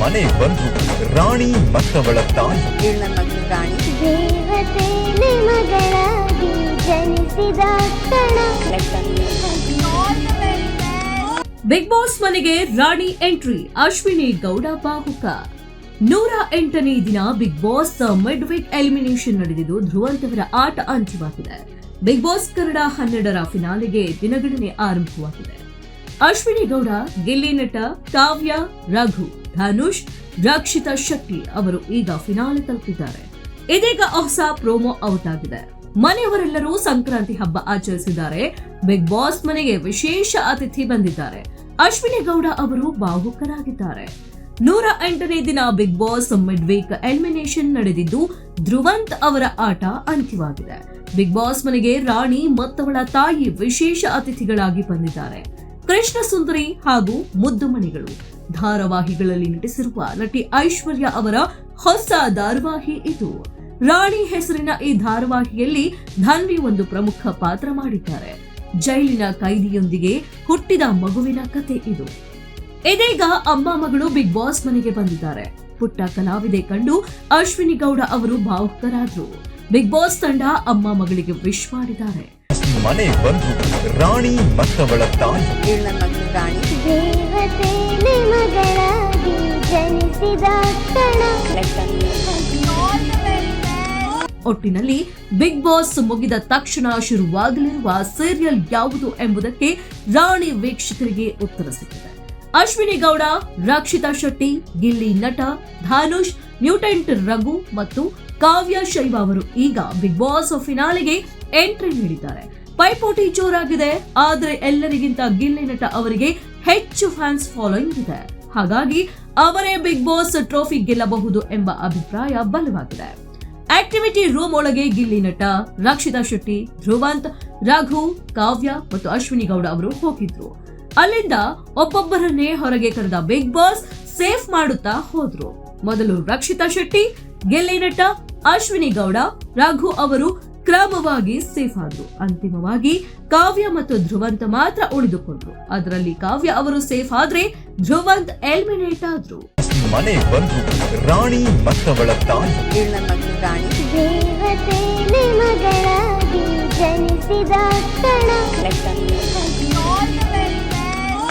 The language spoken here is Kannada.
ಮನೆ ಬಂದು ರಾಣಿ ಮತ್ತವಳ ತಾಯಿ ದೇವತೆ ಮಗಳಾಗಿ ಜನಿಸಿದ ಕ್ಷಣ. ಬಿಗ್ ಬಾಸ್ ಮನೆಗೆ ರಾಣಿ ಎಂಟ್ರಿ, ಅಶ್ವಿನಿ ಗೌಡ ಬಾಹುಕ. 108ನೇ ದಿನ Bigg Boss mid week elimination ನಡೆದಿದ್ದು ಧ್ರುವಂತವರ ಆಟ ಅಂತ್ಯವಾಗಿದೆ. ಬಿಗ್ ಬಾಸ್ ಕನ್ನಡ 12ರ ಫಿನಾಲೆಗೆ ದಿನಗಣನೆ ಆರಂಭವಾಗಿದೆ. ಅಶ್ವಿನಿ ಗೌಡ, ಗಿಲ್ಲಿ ನಟ, ಕಾವ್ಯ, ರಘು, ಧನುಷ್, ರಕ್ಷಿತಾ ಶೆಟ್ಟಿ ಅವರು ಈಗ ಫಿನಾಲೆ ತಲುಪಿದ್ದಾರೆ. ಇದೀಗ ಹೊಸ ಪ್ರೋಮೋ ಔಟ್ ಆಗಿದೆ. ಮನೆಯವರೆಲ್ಲರೂ ಸಂಕ್ರಾಂತಿ ಹಬ್ಬ ಆಚರಿಸಿದ್ದಾರೆ. ಬಿಗ್ ಬಾಸ್ ಮನೆಗೆ ವಿಶೇಷ ಅತಿಥಿ ಬಂದಿದ್ದಾರೆ. ಅಶ್ವಿನಿ ಗೌಡ ಅವರು ಭಾವುಕರಾಗಿದ್ದಾರೆ. 108ನೇ ದಿನ Bigg Boss mid week elimination ನಡೆದಿದ್ದು ಧ್ರುವಂತ್ ಅವರ ಆಟ ಅಂತ್ಯವಾಗಿದೆ. ಬಿಗ್ ಬಾಸ್ ಮನೆಗೆ ರಾಣಿ ಮತ್ತವಳ ತಾಯಿ ವಿಶೇಷ ಅತಿಥಿಗಳಾಗಿ ಬಂದಿದ್ದಾರೆ. ಕೃಷ್ಣ ಸುಂದರಿ ಹಾಗೂ ಮುದ್ದು ಮಣಿಗಳು ಧಾರಾವಾಹಿಗಳಲ್ಲಿ ನಟಿಸಿರುವ ನಟಿ ಐಶ್ವರ್ಯ ಅವರ ಹೊಸ ಧಾರಾವಾಹಿ ಇದು. ರಾಣಿ ಹೆಸರಿನ ಈ ಧಾರಾವಾಹಿಯಲ್ಲಿ ಧನ್ವಿ ಒಂದು ಪ್ರಮುಖ ಪಾತ್ರ ಮಾಡಿದ್ದಾರೆ. ಜೈಲಿನ ಕೈದಿಯೊಂದಿಗೆ ಹುಟ್ಟಿದ ಮಗುವಿನ ಕತೆ ಇದು. ಇದೀಗ ಅಮ್ಮ ಮಗಳು ಬಿಗ್ ಬಾಸ್ ಮನೆಗೆ ಬಂದಿದ್ದಾರೆ. ಪುಟ್ಟ ಕಲಾವಿದೆ ಕಂಡು ಅಶ್ವಿನಿ ಗೌಡ ಅವರು ಭಾವುಕರಾದ್ರು. ಬಿಗ್ ಬಾಸ್ ತಂಡ ಅಮ್ಮ ಮಗಳಿಗೆ ವಿಶ್ ಮಾಡಿದ್ದಾರೆ. ಮನೆ ಬಂದು ರಾಣಿ ಮತ್ತವಳ ತಾಯಿ ದೇವತೆ ಮಗಳಾಗಿ ಜನಿಸಿದ ಕ್ಷಣ. ಒಟ್ಟಿನಲ್ಲಿ ಬಿಗ್ ಬಾಸ್ ಮುಗಿದ ತಕ್ಷಣ ಶುರುವಾಗಲಿರುವ ಸೀರಿಯಲ್ ಯಾವುದು ಎಂಬುದಕ್ಕೆ ರಾಣಿ ವೀಕ್ಷಕರಿಗೆ ಉತ್ತರ ಸಿಕ್ಕಿದೆ. ಅಶ್ವಿನಿ ಗೌಡ, ರಕ್ಷಿತಾ ಶೆಟ್ಟಿ, ಗಿಲ್ಲಿ ನಟ, ಧನುಷ್, ಮ್ಯೂಟೆಂಟ್ ರಘು ಮತ್ತು ಕಾವ್ಯ ಶೈವ ಅವರು ಈಗ ಬಿಗ್ ಬಾಸ್ ಫಿನಾಲೆಗೆ ಎಂಟ್ರಿ ನೀಡಿದ್ದಾರೆ. ಪೈಪೋಟಿ ಜೋರಾಗಿದೆ. ಆದರೆ ಎಲ್ಲರಿಗಿಂತ ಗಿಲ್ಲಿ ನಟ ಅವರಿಗೆ ಹೆಚ್ಚು ಫ್ಯಾನ್ಸ್ ಫಾಲೋಯಿಂಗ್ ಇದೆ. ಹಾಗಾಗಿ ಅವರೇ ಬಿಗ್ ಬಾಸ್ ಟ್ರೋಫಿ ಗೆಲ್ಲಬಹುದು ಎಂಬ ಅಭಿಪ್ರಾಯ ಬಲವಾಗಿದೆ. ಆಕ್ಟಿವಿಟಿ ರೂಮ್ ಒಳಗೆ ಗಿಲ್ಲಿ ನಟ, ರಕ್ಷಿತಾ ಶೆಟ್ಟಿ, ಧ್ರುವಂತ್, ರಘು, ಕಾವ್ಯ ಮತ್ತು ಅಶ್ವಿನಿ ಗೌಡ ಅವರು ಹೋಗಿದ್ರು. ಅಲ್ಲಿಂದ ಒಬ್ಬೊಬ್ಬರನ್ನೇ ಹೊರಗೆ ಕರೆದ ಬಿಗ್ ಬಾಸ್ ಸೇಫ್ ಮಾಡುತ್ತಾ ಹೋದ್ರು. ಮೊದಲು ರಕ್ಷಿತಾ ಶೆಟ್ಟಿ, ಗಿಲ್ಲಿ ನಟ, ಅಶ್ವಿನಿ ಗೌಡ, ರಘು ಅವರು ಕ್ರಮವಾಗಿ ಸೇಫ್ ಆದ್ರು. ಅಂತಿಮವಾಗಿ ಕಾವ್ಯ ಮತ್ತು ಧ್ರುವಂತ್ ಮಾತ್ರ ಉಳಿದುಕೊಂಡ್ರು. ಅದರಲ್ಲಿ ಕಾವ್ಯ ಅವರು ಸೇಫ್ ಆದ್ರೆ ಧ್ರುವಂತ್ ಎಲಿಮಿನೇಟ್ ಆದ್ರು. ಮನೆ ಬಂದು ರಾಣಿ ಮತ್ತವಳ ತಾಯಿ ದೇವತೆ ಮಗಳಾಗಿ ಜನಿಸಿದ ಕ್ಷಣ.